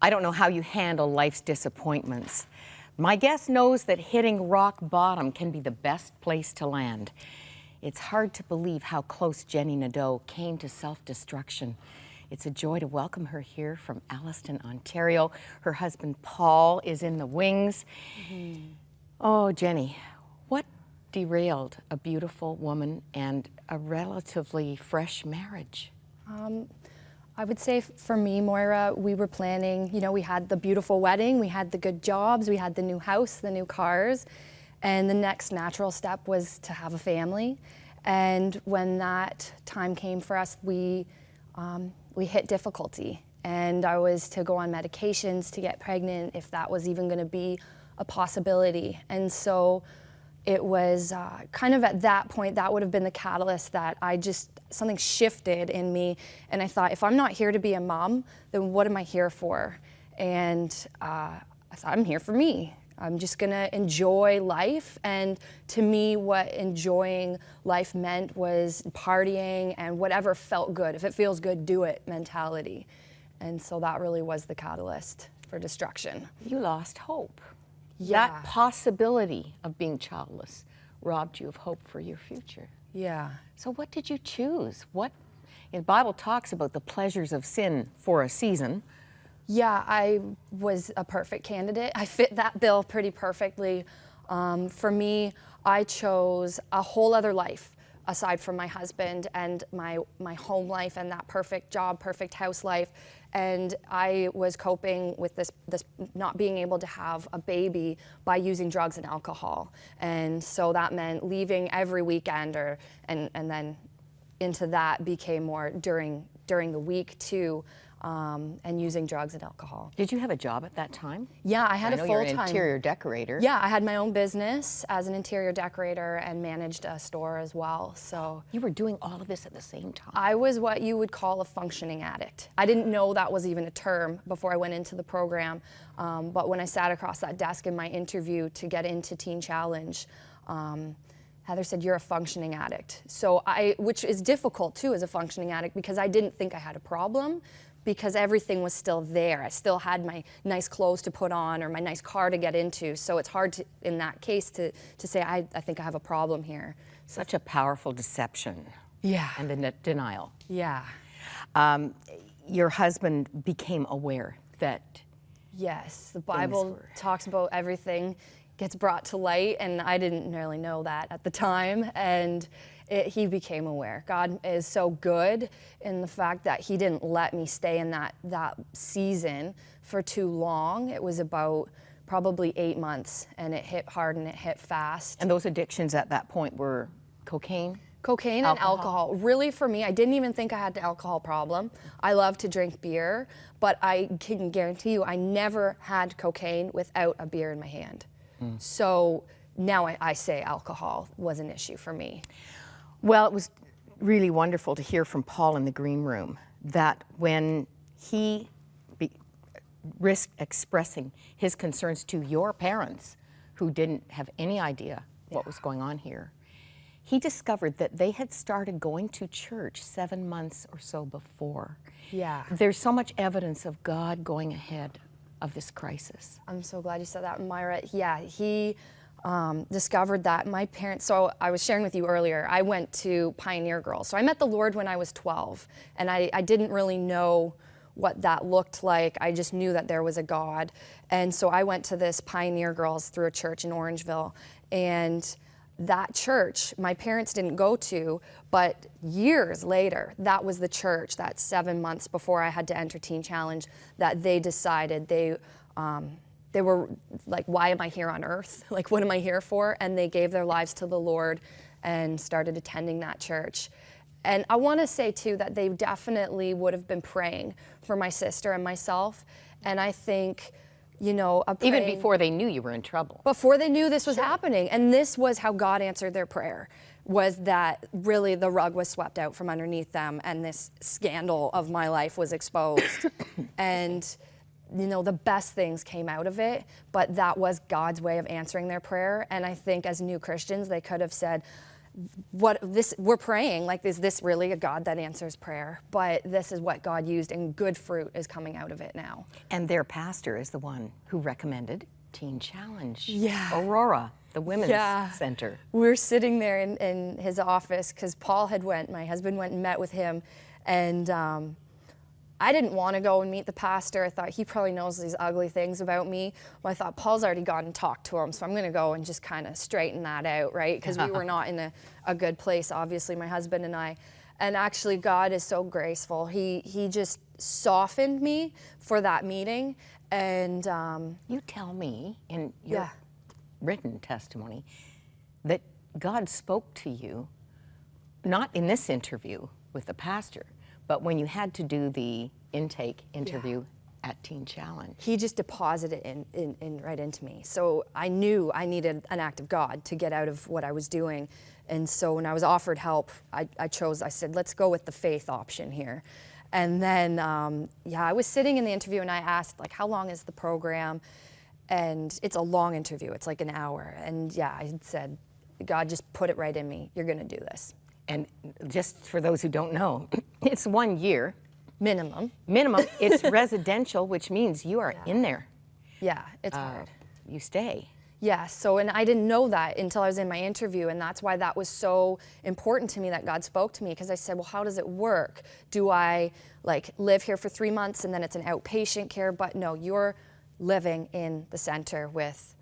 I don't know how you handle life's disappointments. My guest knows that hitting rock bottom can be the best place to land. It's hard to believe how close Jenny Nadeau came to self-destruction. It's a joy to welcome her here from Alliston, Ontario. Her husband, Paul, is in the wings. Oh, Jenny, what derailed a beautiful woman and a relatively fresh marriage? I would say for me, Moira, we were planning, we had the beautiful wedding, we had the good jobs, we had the new house, the new cars, and the next natural step was to have a family. And when that time came for us, we hit difficulty. And I was to go on medications to get pregnant, if that was even gonna be a possibility. And so it was kind of at that point, that would have been the catalyst that something shifted in me. And I thought, if I'm not here to be a mom, then what am I here for? And I thought, I'm here for me. I'm just gonna enjoy life. And to me, what enjoying life meant was partying and whatever felt good. If it feels good, do it mentality. And so that really was the catalyst for destruction. You lost hope. Yeah. That possibility of being childless robbed you of hope for your future. Yeah. So what did you choose? The Bible talks about the pleasures of sin for a season. Yeah, I was a perfect candidate. I fit that bill pretty perfectly. For me, I chose a whole other life aside from my husband and my home life and that perfect job, perfect house life. And I was coping with this not being able to have a baby by using drugs and alcohol. And so that meant leaving every weekend and then into that became more during the week too, and using drugs and alcohol. Did you have a job at that time? Yeah, I had a full-time. I know you're an interior decorator. Yeah, I had my own business as an interior decorator and managed a store as well. So you were doing all of this at the same time? I was what you would call a functioning addict. I didn't know that was even a term before I went into the program, but when I sat across that desk in my interview to get into Teen Challenge, Heather said, "You're a functioning addict." So which is difficult too as a functioning addict, because I didn't think I had a problem, because everything was still there. I still had my nice clothes to put on or my nice car to get into. So it's hard to, in that case, to say, I think I have a problem here. Such a powerful deception. Yeah. And the denial. Yeah. Your husband became aware that... Yes, the Bible talks about everything gets brought to light, and I didn't really know that at the time. And he became aware. God is so good in the fact that he didn't let me stay in that season for too long. It was about probably 8 months, and it hit hard and it hit fast. And those addictions at that point were cocaine? Cocaine and alcohol. Really, for me, I didn't even think I had the alcohol problem. I love to drink beer, but I can guarantee you I never had cocaine without a beer in my hand. So now I say alcohol was an issue for me. Well, it was really wonderful to hear from Paul in the green room that when he risked expressing his concerns to your parents, who didn't have any idea what was going on here, he discovered that they had started going to church 7 months or so before. Yeah. There's so much evidence of God going ahead of this crisis. I'm so glad you said that, Myra. Yeah, he discovered that my parents, so I was sharing with you earlier, I went to Pioneer Girls. So I met the Lord when I was 12, and I didn't really know what that looked like. I just knew that there was a God. And so I went to this Pioneer Girls through a church in Orangeville, and that church my parents didn't go to, but years later, that was the church that 7 months before I had to enter Teen Challenge, that they decided they were like, why am I here on earth? Like, what am I here for? And they gave their lives to the Lord and started attending that church. And I want to say too that they definitely would have been praying for my sister and myself. And I think, even before they knew you were in trouble. Before they knew this was happening. And this was how God answered their prayer, was that really the rug was swept out from underneath them and this scandal of my life was exposed. And the best things came out of it, but that was God's way of answering their prayer. And I think as new Christians, they could have said, we're praying, like, is this really a God that answers prayer? But this is what God used, and good fruit is coming out of it now. And their pastor is the one who recommended Teen Challenge. Yeah. Aurora, the women's center. We're sitting there in his office because Paul my husband went and met with him, and I didn't want to go and meet the pastor. I thought he probably knows these ugly things about me. Well, I thought Paul's already gone and talked to him, so I'm going to go and just kind of straighten that out, right? Because we were not in a good place, obviously, my husband and I. And actually, God is so graceful. He just softened me for that meeting. And you tell me in your written testimony that God spoke to you, not in this interview with the pastor, but when you had to do the intake interview at Teen Challenge. He just deposited in right into me. So I knew I needed an act of God to get out of what I was doing. And so when I was offered help, I said, let's go with the faith option here. And then, I was sitting in the interview and I asked, like, how long is the program? And it's a long interview, it's like an hour. And I said, God just put it right in me, you're gonna do this. And just for those who don't know, it's 1 year. Minimum. It's residential, which means you are in there. Yeah, it's hard. You stay. Yeah, so, and I didn't know that until I was in my interview, and that's why that was so important to me that God spoke to me, because I said, well, how does it work? Do I, like, live here for 3 months and then it's an outpatient care? But no, you're living in the center with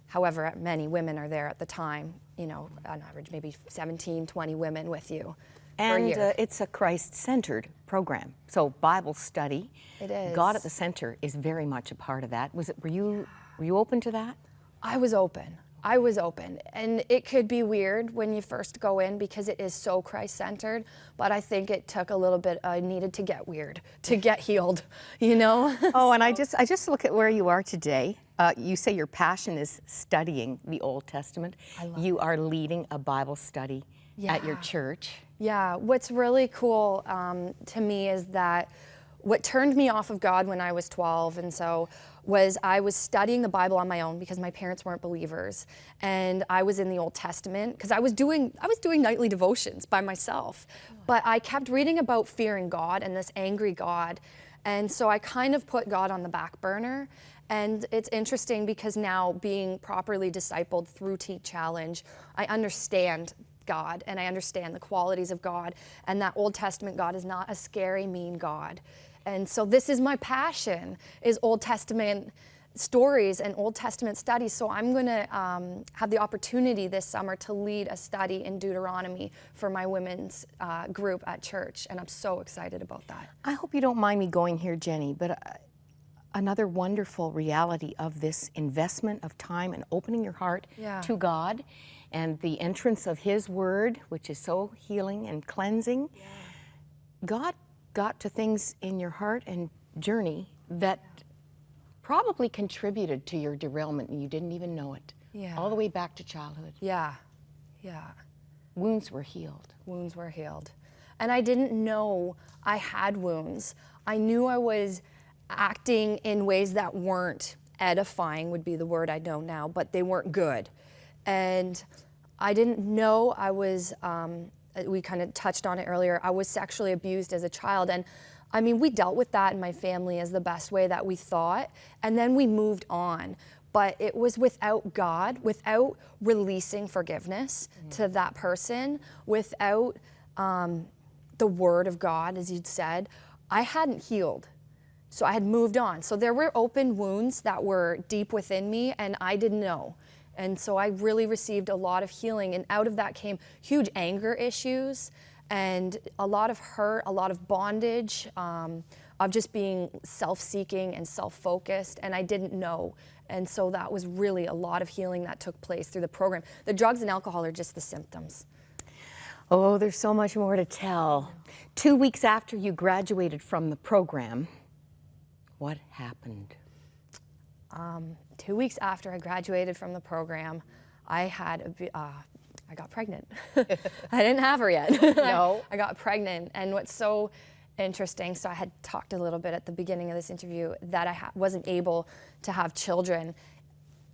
however many women are there at the time, on average, maybe 17, 20 women with you per And year. it's a Christ-centered program. So Bible study. It is. God at the center is very much a part of that. Were you open to that? I was open. And it could be weird when you first go in because it is so Christ-centered, but I think it took a little bit, I needed to get weird, to get healed, Oh, and I just look at where you are today. You say your passion is studying the Old Testament. You are leading a Bible study at your church. Yeah, what's really cool to me is that what turned me off of God when I was 12 and so was I was studying the Bible on my own because my parents weren't believers, and I was in the Old Testament because I was doing nightly devotions by myself, but I kept reading about fearing God and this angry God, and so I kind of put God on the back burner. And it's interesting because now, being properly discipled through Teen Challenge, I understand God and I understand the qualities of God, and that Old Testament God is not a scary, mean God. And so this is my passion, is Old Testament stories and Old Testament studies. So I'm going to have the opportunity this summer to lead a study in Deuteronomy for my women's group at church, and I'm so excited about that. I hope you don't mind me going here, Jenny, but another wonderful reality of this investment of time and opening your heart to God and the entrance of His Word, which is so healing and cleansing. God got to things in your heart and journey that probably contributed to your derailment and you didn't even know it. All the way back to childhood. Yeah. Wounds were healed. Wounds were healed. And I didn't know I had wounds. I knew I was acting in ways that weren't edifying, would be the word I know now, but they weren't good. And I didn't know I was, we kind of touched on it earlier, I was sexually abused as a child. And I mean, we dealt with that in my family as the best way that we thought, and then we moved on. But it was without God, without releasing forgiveness to that person, without the Word of God, as you'd said, I hadn't healed. So I had moved on. So there were open wounds that were deep within me, and I didn't know. And so I really received a lot of healing, and out of that came huge anger issues and a lot of hurt, a lot of bondage, of just being self-seeking and self-focused, and I didn't know. And so that was really a lot of healing that took place through the program. The drugs and alcohol are just the symptoms. Oh, there's so much more to tell. 2 weeks after you graduated from the program, what happened? 2 weeks after I graduated from the program, I got pregnant. I didn't have her yet. No. I got pregnant, and what's so interesting, so I had talked a little bit at the beginning of this interview that I wasn't able to have children.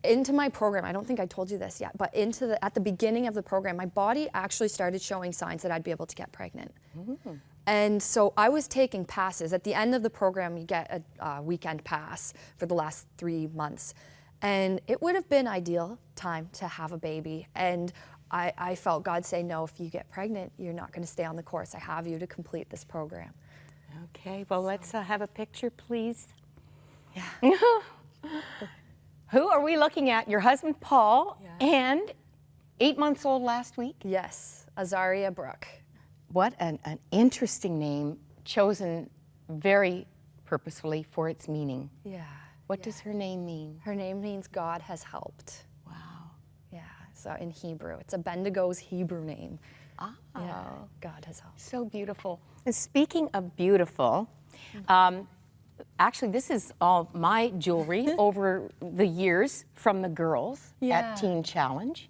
into my program, I don't think I told you this yet, but at the beginning of the program, my body actually started showing signs that I'd be able to get pregnant. And so I was taking passes. At the end of the program, you get a weekend pass for the last 3 months. And it would have been ideal time to have a baby. And I felt God say, no, if you get pregnant, you're not going to stay on the course. I have you to complete this program. Okay, well, let's have a picture, please. Yeah. Who are we looking at? Your husband, Paul, Yeah. and 8 months old last week. Yes, Azaria Brooke. What an interesting name, chosen very purposefully for its meaning. Yeah. What does her name mean? Her name means God has helped. Wow. Yeah, so in Hebrew. It's Abednego's Hebrew name. Ah, Yeah, God has helped. so beautiful. And speaking of beautiful, actually, this is all my jewelry over the years from the girls Yeah. at Teen Challenge.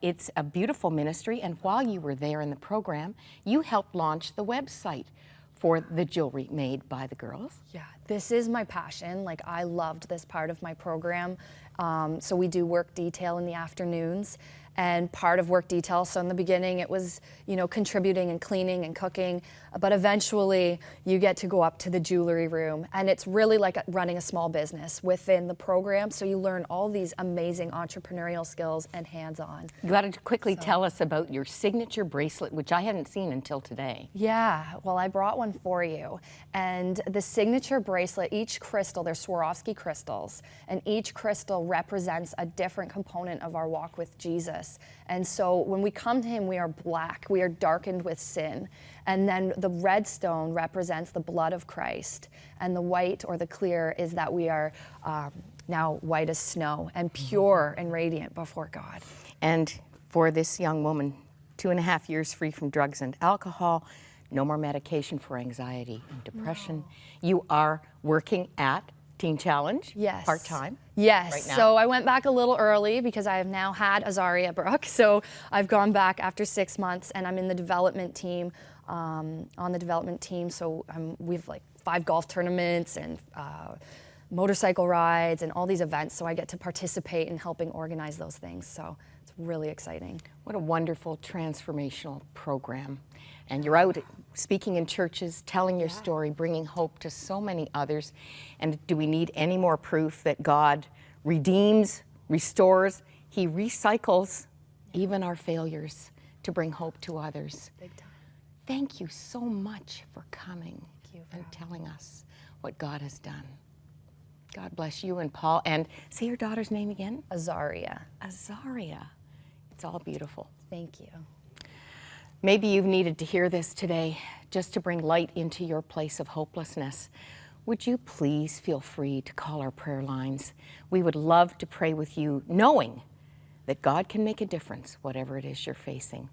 It's a beautiful ministry, and while you were there in the program, you helped launch the website for the jewelry made by the girls. Yeah, this is my passion. Like, I loved this part of my program. So we do work detail in the afternoons, and part of work detail, so in the beginning it was, contributing and cleaning and cooking, but eventually you get to go up to the jewelry room, and it's really like running a small business within the program, so you learn all these amazing entrepreneurial skills and hands-on. You got to quickly tell us about your signature bracelet, which I hadn't seen until today. Yeah, well, I brought one for you. And the signature bracelet, each crystal, they're Swarovski crystals, and each crystal represents a different component of our walk with Jesus. And so when we come to him, we are black, we are darkened with sin. And then the red stone represents the blood of Christ. And the white or the clear is that we are now white as snow and pure and radiant before God. And for this young woman, 2.5 years free from drugs and alcohol, no more medication for anxiety and depression. No. You are working at Teen Challenge, yes. part-time. Yes, right now. So I went back a little early because I have now had Azaria Brooke. So I've gone back after 6 months, and I'm in the development team, on the development team. So we have like 5 golf tournaments and motorcycle rides and all these events. So I get to participate in helping organize those things. So it's really exciting. What a wonderful transformational program. And you're out speaking in churches, telling your story, bringing hope to so many others. And do we need any more proof that God redeems, restores, he recycles even our failures to bring hope to others? Big time. Thank you so much for coming Thank you and telling us what God has done. God bless you and Paul. And say your daughter's name again? Azaria. Azaria. It's all beautiful. Thank you. Maybe you've needed to hear this today just to bring light into your place of hopelessness. Would you please feel free to call our prayer lines? We would love to pray with you, knowing that God can make a difference, whatever it is you're facing.